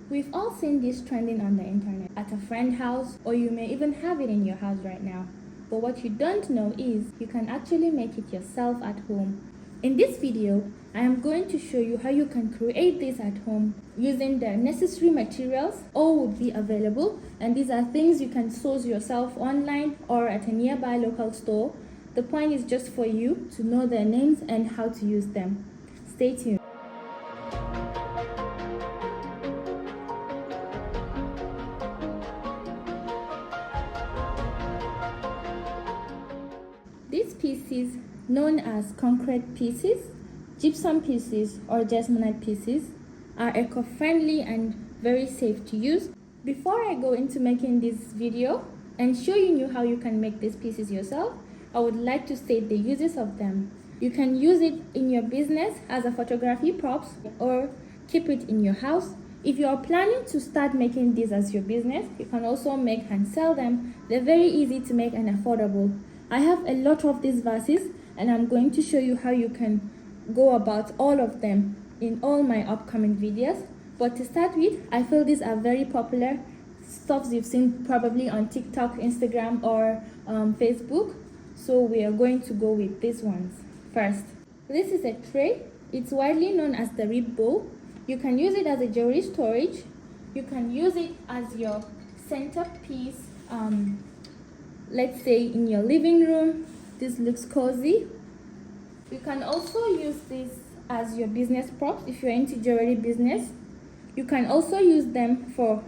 We've all seen this trending on the internet, at a friend's house, or you may even have it in your house right now. But what you don't know is you can actually make it yourself at home. In this video, I am going to show you how you can create this at home using the necessary materials. All will be available, and these are things you can source yourself online or at a nearby local store. The point is just for you to know their names and how to use them. Stay tuned. These pieces, known as concrete pieces, gypsum pieces, or jasmonite pieces, are eco-friendly and very safe to use. Before I go into making this video and showing you how you can make these pieces yourself, I would like to state the uses of them. You can use it in your business as a photography props or keep it in your house. If you are planning to start making this as your business, you can also make and sell them. They're very easy to make and affordable. I have a lot of these vases and I'm going to show you how you can go about all of them in all my upcoming videos. But to start with, I feel these are very popular stuffs you've seen probably on TikTok, Instagram, or Facebook. So we are going to go with these ones first. This is a tray. It's widely known as the rib bowl. You can use it as a jewelry storage. You can use it as your centerpiece, let's say in your living room. This looks cozy. You can also use this as your business props if you're into jewelry business. You can also use them for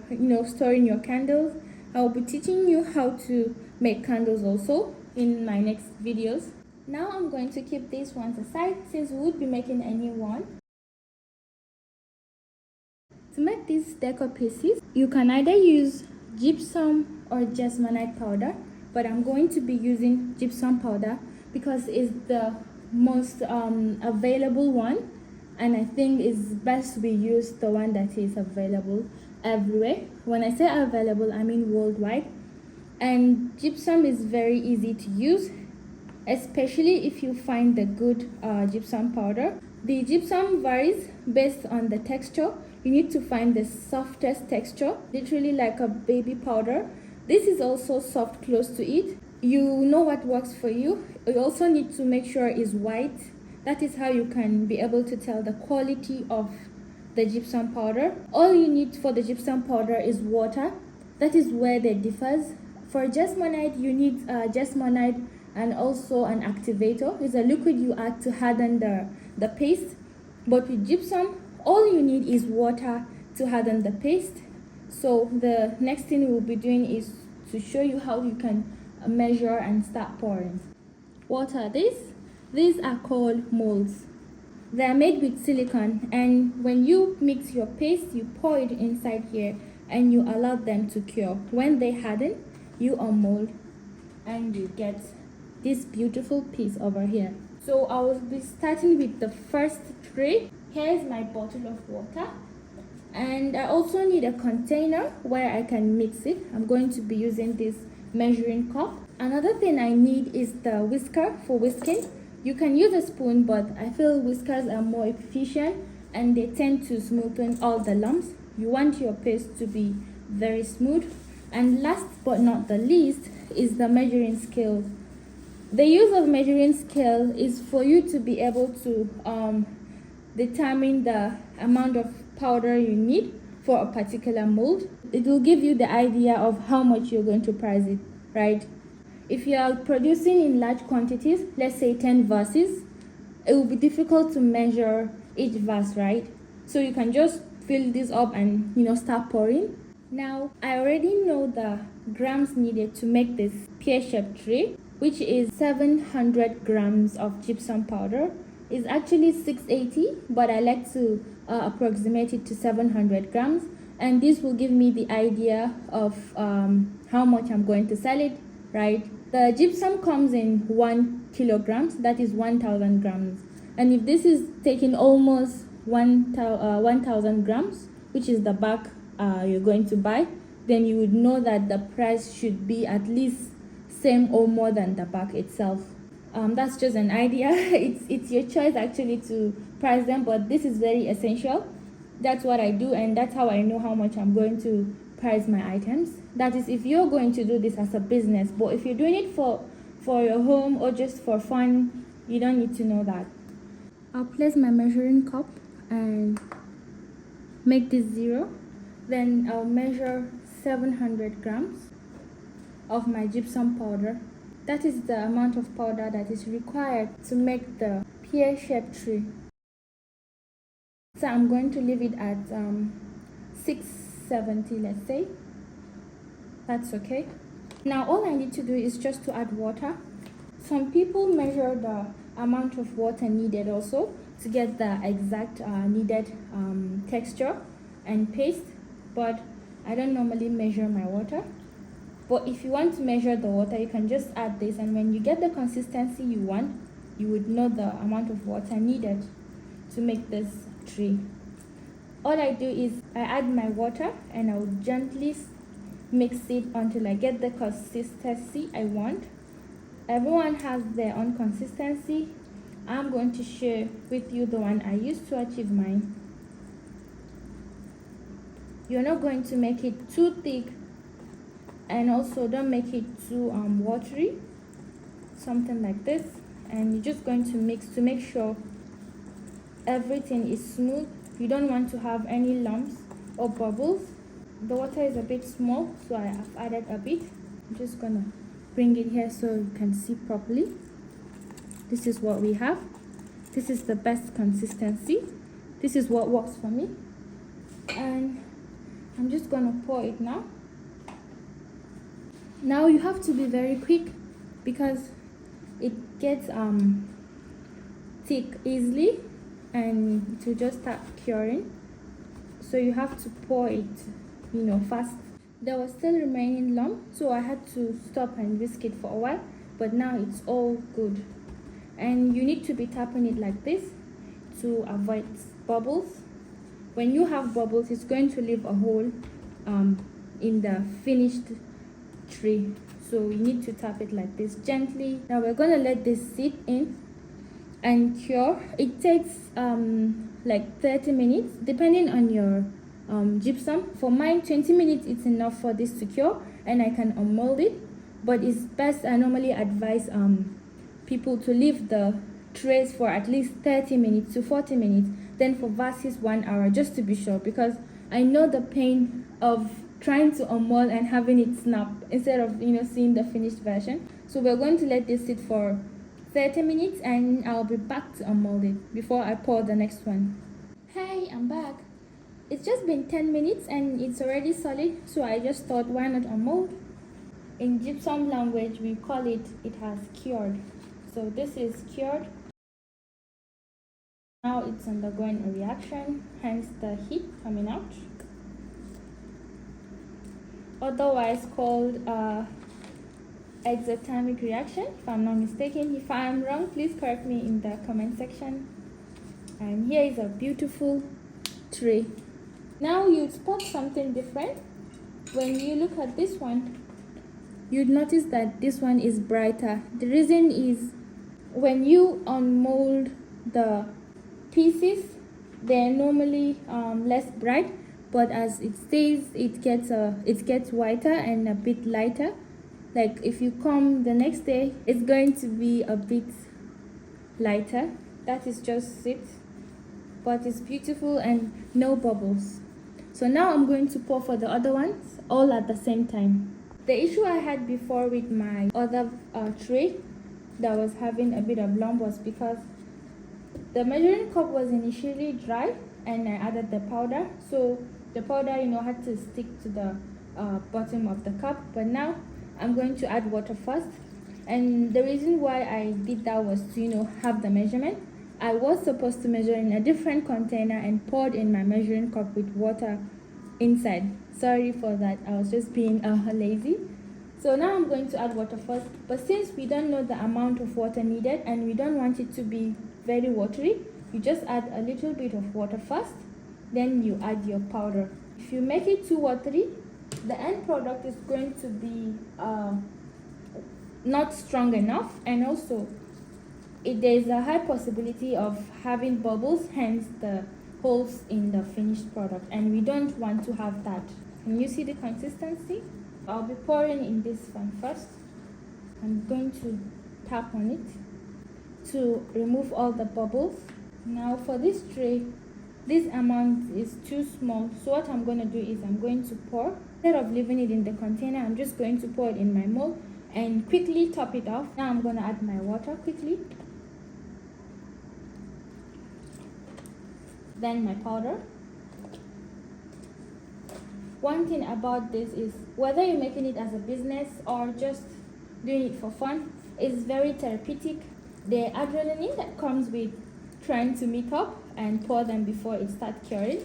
storing your candles. I will be teaching you how to make candles also in my next videos. Now I'm going to keep these ones aside since we would be making a new one. To make these decor pieces, you can either use gypsum or jasmonite powder, but I'm going to be using gypsum powder because it's the most available one, and I think it's best to be used the one that is available everywhere. When I say available, I mean worldwide. And gypsum is very easy to use, especially if you find the good gypsum powder. The gypsum varies based on the texture. You need to find the softest texture, literally like a baby powder. This is also soft close to it. You know what works for you. You also need to make sure it's white. That is how you can be able to tell the quality of the gypsum powder. All you need for the gypsum powder is water. That is where they differs. For jasmonite, you need jasmonite and also an activator. It's a liquid you add to harden the paste. But with gypsum, all you need is water to harden the paste. So the next thing we'll be doing is to show you how you can measure and start pouring. What are these? These are called molds. They are made with silicone, and when you mix your paste, you pour it inside here and you allow them to cure. When they harden, you unmold and you get this beautiful piece over here. So I will be starting with the first tray. Here's my bottle of water, and I also need a container where I can mix it. I'm going to be using this measuring cup. Another thing I need is the whisker for whisking. You can use a spoon, but I feel whiskers are more efficient and they tend to smoothen all the lumps. You want your paste to be very smooth. And last but not the least is the measuring scale. The use of measuring scale is for you to be able to determine the amount of powder you need for a particular mold. It will give you the idea of how much you're going to price it, right? If you are producing in large quantities, let's say 10 vases, it will be difficult to measure each vase, right? So you can just fill this up and start pouring. Now I already know the grams needed to make this pear-shaped tray, which is 700 grams of gypsum powder. It's actually 680, but I like to approximate it to 700 grams, and this will give me the idea of how much I'm going to sell it, right? The gypsum comes in 1 kilograms, that is 1000 grams. And if this is taking almost 1000 grams, which is the bag you're going to buy, then you would know that the price should be at least same or more than the bag itself. That's just an idea. It's your choice actually to price them, but this is very essential. That's what I do, and that's how I know how much I'm going to price my items. That is if you're going to do this as a business, but if you're doing it for your home or just for fun, you don't need to know that. I'll place my measuring cup and make this 0. Then I'll measure 700 grams of my gypsum powder. That is the amount of powder that is required to make the pear-shaped tree. So I'm going to leave it at 670, let's say. That's okay. Now all I need to do is just to add water. Some people measure the amount of water needed also to get the exact needed texture and paste, but I don't normally measure my water. But if you want to measure the water, you can just add this, and when you get the consistency you want, you would know the amount of water needed to make this tree. All I do is I add my water and I will gently mix it until I get the consistency I want. Everyone has their own consistency. I'm going to share with you the one I used to achieve mine. You're not going to make it too thick, and also don't make it too watery, something like this. And you're just going to mix to make sure everything is smooth. You don't want to have any lumps or bubbles. The water is a bit small, so I have added a bit. I'm just gonna bring it here so you can see properly. This is what we have. This is the best consistency. This is what works for me, and I'm just gonna pour it now. Now you have to be very quick because it gets thick easily and to just start curing, so you have to pour it fast. There was still remaining lump, so I had to stop and whisk it for a while, but now it's all good. And you need to be tapping it like this to avoid bubbles. When you have bubbles, it's going to leave a hole in the finished tree, so you need to tap it like this gently. Now we're going to let this sit in and cure. It takes like 30 minutes depending on your gypsum. For mine, 20 minutes it's enough for this to cure, and I can unmold it. But it's best, I normally advise people to leave the trays for at least 30 minutes to 40 minutes, then for vases 1 hour, just to be sure, because I know the pain of trying to unmold and having it snap instead of seeing the finished version. So we're going to let this sit for 30 minutes and I'll be back to unmold it before I pour the next one. Hey, I'm back. It's just been 10 minutes and it's already solid, so I just thought, why not unmold? In gypsum language we call it has cured. So this is cured. Now it's undergoing a reaction, hence the heat coming out, otherwise called exothermic reaction, if I'm not mistaken. If I am wrong, please correct me in the comment section. And here is a beautiful tray. Now you'd spot something different. When you look at this one, you'd notice that this one is brighter. The reason is when you unmold the pieces, they're normally less bright, but as it stays, it gets whiter and a bit lighter. Like if you come the next day, it's going to be a bit lighter. That is just it, but it's beautiful and no bubbles. So now I'm going to pour for the other ones all at the same time. The issue I had before with my other tray that was having a bit of lump was because the measuring cup was initially dry and I added the powder, so the powder had to stick to the bottom of the cup. But now I'm going to add water first, and the reason why I did that was to have the measurement. I was supposed to measure in a different container and poured in my measuring cup with water inside. Sorry for that, I was just being lazy. So now I'm going to add water first, but since we don't know the amount of water needed and we don't want it to be very watery, you just add a little bit of water first, then you add your powder. If you make it too watery, the end product is going to be not strong enough, and also there's a high possibility of having bubbles, hence the holes in the finished product, and we don't want to have that. Can you see the consistency? I'll be pouring in this one first. I'm going to tap on it to remove all the bubbles. Now for this tray, this amount is too small, so what I'm going to do is I'm going to pour. Instead of leaving it in the container, I'm just going to pour it in my mold and quickly top it off. Now I'm going to add my water quickly, then my powder. One thing about this is whether you're making it as a business or just doing it for fun, it's very therapeutic. The adrenaline that comes with trying to meet up and pour them before it starts curing,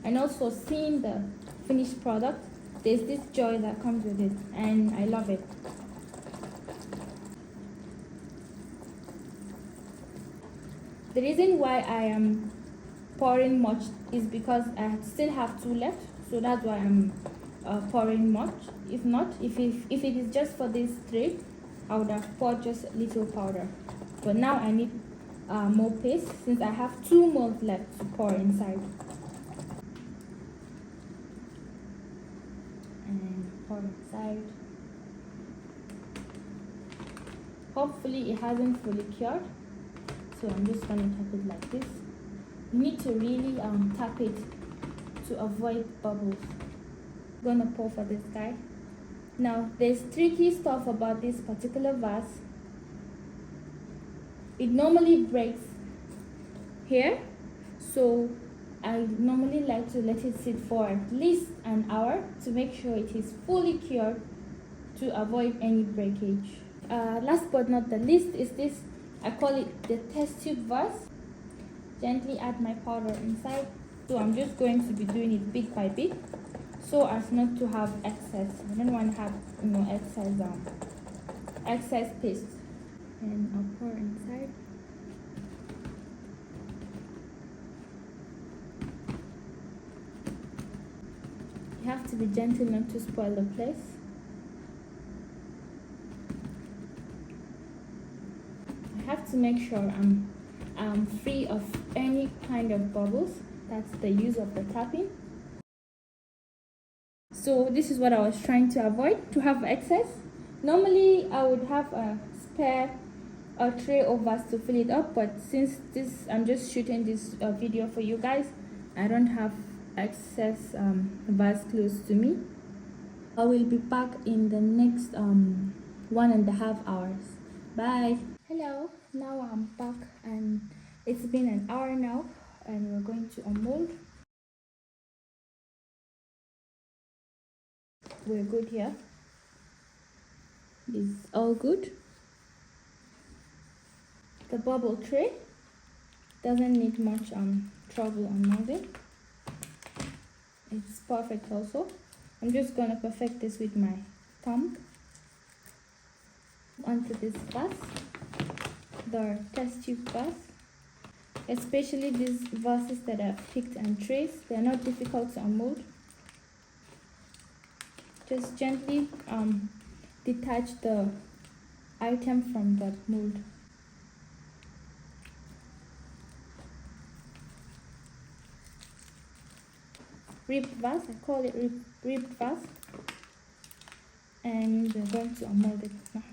and also seeing the finished product, there's this joy that comes with it, and I love it. The reason why I am pouring much is because I still have 2 left, so that's why I'm pouring much. If not, if it is just for this tray, I would have poured just little powder, but now I need more paste since I have 2 molds left to pour inside. And pour inside. Hopefully it hasn't fully cured, so I'm just going to tap it like this. You need to really tap it to avoid bubbles. I'm gonna pour for this guy. Now there's tricky stuff about this particular vase. It normally breaks here, so I normally like to let it sit for at least an hour to make sure it is fully cured to avoid any breakage. Last but not the least is this, I call it the test tube vase. Gently add my powder inside. So I'm just going to be doing it bit by bit so as not to have excess. I don't want to have excess paste. And I'll pour inside. You have to be gentle not to spoil the place. I have to make sure I'm free of any kind of bubbles. That's the use of the tapping. So this is what I was trying to avoid, to have excess. Normally I would have a spare tray or vase to fill it up, but since I'm just shooting this video for you guys, I don't have excess vase close to me. I will be back in the next 1.5 hours. Bye. Hello, now I'm back and it's been an hour now, and we're going to unmold. We're good here. It's all good. The bubble tray doesn't need much trouble unmolding. It's perfect also. I'm just gonna perfect this with my thumb onto this vase, the test tube vase. Especially these vases that are picked and trays, they're not difficult to unmold. Just gently detach the item from the mold. Ribbed vase, I call it ribbed vase, and we're going to unmold it now.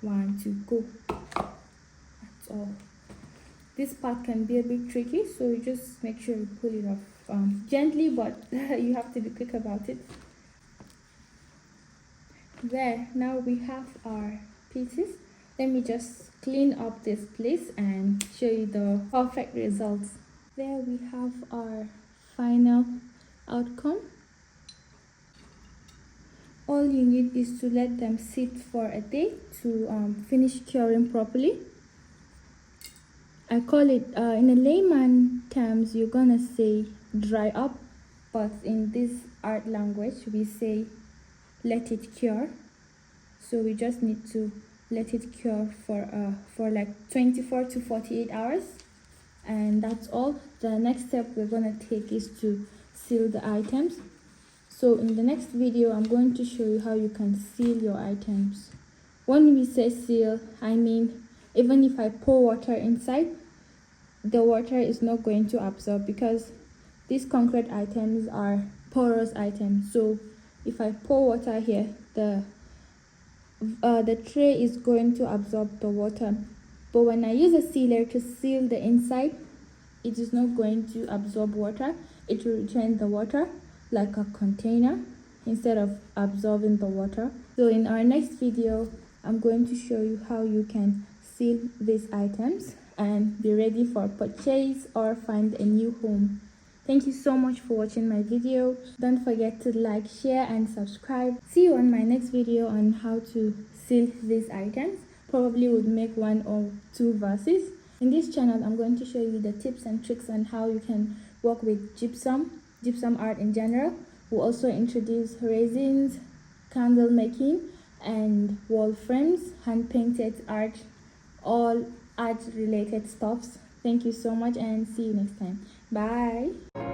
1, 2, go. That's all. This part can be a bit tricky, so you just make sure you pull it off gently, but you have to be quick about it. There, now we have our pieces. Let me just clean up this place and show you the perfect results. There we have our final outcome. All you need is to let them sit for a day to finish curing properly. I call it, in a layman terms, you're gonna say dry up, but in this art language, we say let it cure. So we just need to let it cure for like 24 to 48 hours. And that's all. The next step we're gonna take is to seal the items. So in the next video, I'm going to show you how you can seal your items. When we say seal, I mean even if I pour water inside, the water is not going to absorb, because these concrete items are porous items. So if I pour water here, the tray is going to absorb the water. But when I use a sealer to seal the inside, it is not going to absorb water. It will retain the water like a container instead of absorbing the water. So in our next video, I'm going to show you how you can seal these items and be ready for purchase or find a new home. Thank you so much for watching my video. Don't forget to like, share and subscribe. See you on my next video on how to seal these items. Probably would make 1 or 2 vases. In this channel, I'm going to show you the tips and tricks on how you can work with gypsum art in general. We'll also introduce resins, candle making, and wall frames, hand painted art, all art related stuffs. Thank you so much and see you next time. Bye.